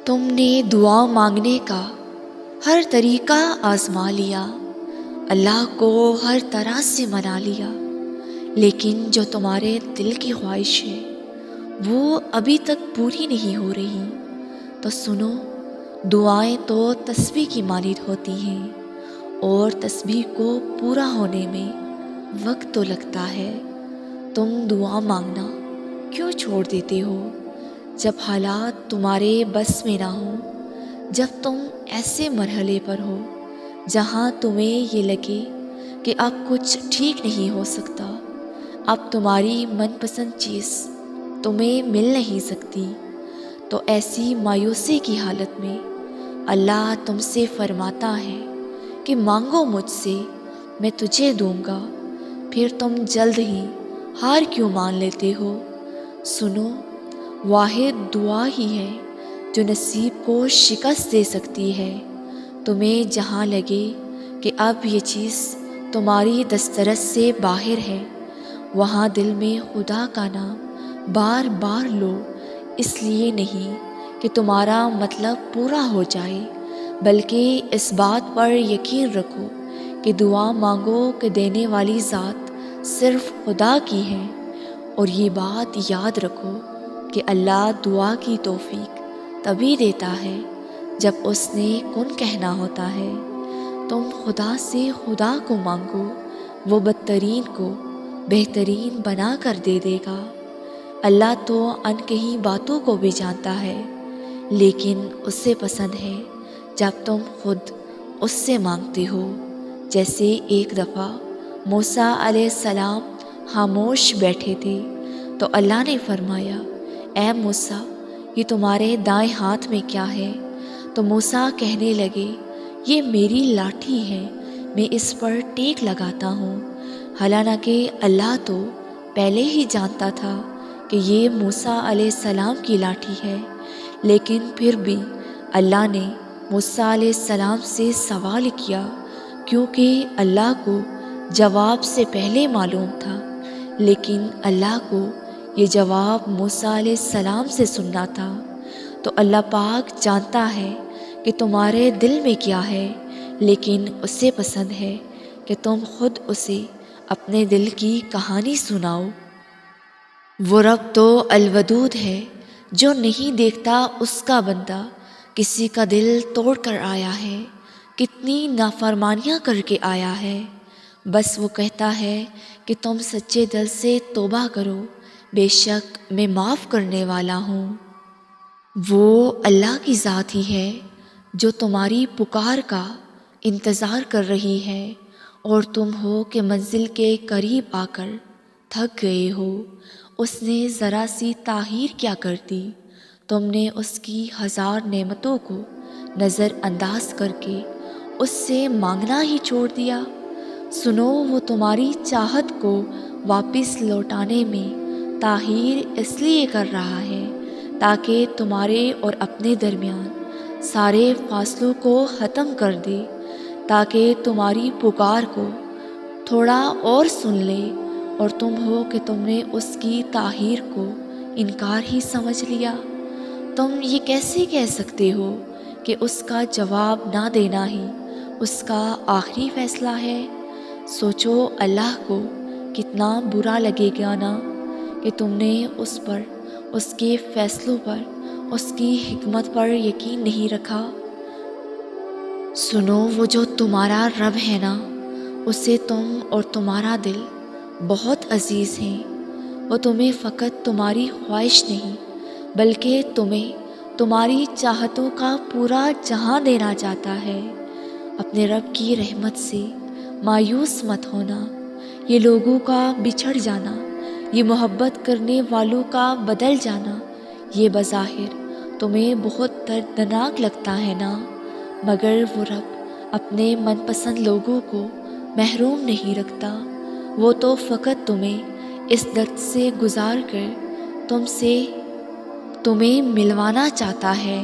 تم نے دعا مانگنے کا ہر طریقہ آزما لیا، اللہ کو ہر طرح سے منا لیا، لیکن جو تمہارے دل کی خواہش ہے وہ ابھی تک پوری نہیں ہو رہی۔ تو سنو، دعائیں تو تسبیح کی مانند ہوتی ہیں، اور تسبیح کو پورا ہونے میں وقت تو لگتا ہے۔ تم دعا مانگنا کیوں چھوڑ دیتے ہو جب حالات تمہارے بس میں نہ ہوں؟ جب تم ایسے مرحلے پر ہو جہاں تمہیں یہ لگے کہ اب کچھ ٹھیک نہیں ہو سکتا، اب تمہاری من پسند چیز تمہیں مل نہیں سکتی، تو ایسی مایوسی کی حالت میں اللہ تم سے فرماتا ہے کہ مانگو مجھ سے، میں تجھے دوں گا۔ پھر تم جلد ہی ہار کیوں مان لیتے ہو؟ سنو، واحد دعا ہی ہے جو نصیب کو شکست دے سکتی ہے۔ تمہیں جہاں لگے کہ اب یہ چیز تمہاری دسترس سے باہر ہے، وہاں دل میں خدا کا نام بار بار لو، اس لیے نہیں کہ تمہارا مطلب پورا ہو جائے، بلکہ اس بات پر یقین رکھو کہ دعا مانگو کہ دینے والی ذات صرف خدا کی ہے، اور یہ بات یاد رکھو کہ اللہ دعا کی توفیق تبھی دیتا ہے جب اس نے کن کہنا ہوتا ہے۔ تم خدا سے خدا کو مانگو، وہ بدترین کو بہترین بنا کر دے دے گا۔ اللہ تو انکہی باتوں کو بھی جانتا ہے، لیکن اسے پسند ہے جب تم خود اس سے مانگتے ہو۔ جیسے ایک دفعہ موسیٰ علیہ السلام خاموش بیٹھے تھے تو اللہ نے فرمایا، اے موسیٰ، یہ تمہارے دائیں ہاتھ میں کیا ہے؟ تو موسیٰ کہنے لگے، یہ میری لاٹھی ہے، میں اس پر ٹیک لگاتا ہوں۔ حالانکہ اللہ تو پہلے ہی جانتا تھا کہ یہ موسیٰ علیہ السلام کی لاٹھی ہے، لیکن پھر بھی اللہ نے موسیٰ علیہ السلام سے سوال کیا، کیونکہ اللہ کو جواب سے پہلے معلوم تھا، لیکن اللہ کو یہ جواب موسیٰ علیہ السلام سے سننا تھا۔ تو اللہ پاک جانتا ہے کہ تمہارے دل میں کیا ہے، لیکن اسے پسند ہے کہ تم خود اسے اپنے دل کی کہانی سناؤ۔ وہ رب تو الودود ہے جو نہیں دیکھتا اس کا بندہ کسی کا دل توڑ کر آیا ہے، کتنی نافرمانیاں کر کے آیا ہے، بس وہ کہتا ہے کہ تم سچے دل سے توبہ کرو، بے شک میں معاف کرنے والا ہوں۔ وہ اللہ کی ذات ہی ہے جو تمہاری پکار کا انتظار کر رہی ہے، اور تم ہو کہ منزل کے قریب آ کر تھک گئے ہو۔ اس نے ذرا سی تاخیر کیا کر دی، تم نے اس کی ہزار نعمتوں کو نظر انداز کر کے اس سے مانگنا ہی چھوڑ دیا۔ سنو، وہ تمہاری چاہت کو واپس لوٹانے میں تاخیر اس لیے کر رہا ہے تاکہ تمہارے اور اپنے درمیان سارے فاصلوں کو ختم کر دے، تاکہ تمہاری پکار کو تھوڑا اور سن لے، اور تم ہو کہ تم نے اس کی تاخیر کو انکار ہی سمجھ لیا۔ تم یہ کیسے کہہ سکتے ہو کہ اس کا جواب نہ دینا ہی اس کا آخری فیصلہ ہے؟ سوچو، اللہ کو کتنا برا لگے گا نا کہ تم نے اس پر، اس کے فیصلوں پر، اس کی حکمت پر یقین نہیں رکھا۔ سنو، وہ جو تمہارا رب ہے نا، اسے تم اور تمہارا دل بہت عزیز ہیں۔ وہ تمہیں فقط تمہاری خواہش نہیں بلکہ تمہیں تمہاری چاہتوں کا پورا جہاں دینا چاہتا ہے۔ اپنے رب کی رحمت سے مایوس مت ہونا۔ یہ لوگوں کا بچھڑ جانا، یہ محبت کرنے والوں کا بدل جانا، یہ بظاہر تمہیں بہت دردناک لگتا ہے نا، مگر وہ رب اپنے من پسند لوگوں کو محروم نہیں رکھتا۔ وہ تو فقط تمہیں اس درد سے گزار کر تمہیں ملوانا چاہتا ہے۔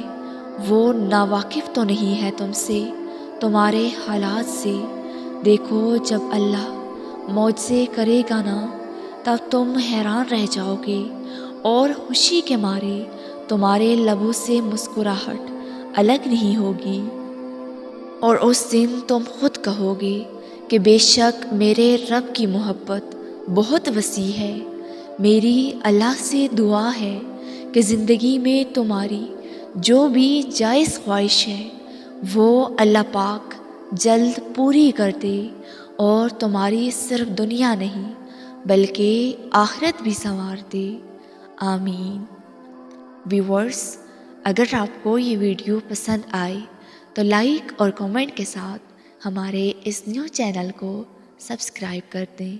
وہ ناواقف تو نہیں ہے تم سے، تمہارے حالات سے۔ دیکھو، جب اللہ معجزے کرے گا نا، تب تم حیران رہ جاؤ گے، اور خوشی کے مارے تمہارے لبوں سے مسکراہٹ الگ نہیں ہوگی، اور اس دن تم خود کہو گے کہ بے شک میرے رب کی محبت بہت وسیع ہے۔ میری اللہ سے دعا ہے کہ زندگی میں تمہاری جو بھی جائز خواہش ہے وہ اللہ پاک جلد پوری کر دے، اور تمہاری صرف دنیا نہیں بلکہ آخرت بھی سنوار دے، آمین۔ ویورز، اگر آپ کو یہ ویڈیو پسند آئے تو لائک اور کمنٹ کے ساتھ ہمارے اس نیو چینل کو سبسکرائب کر دیں۔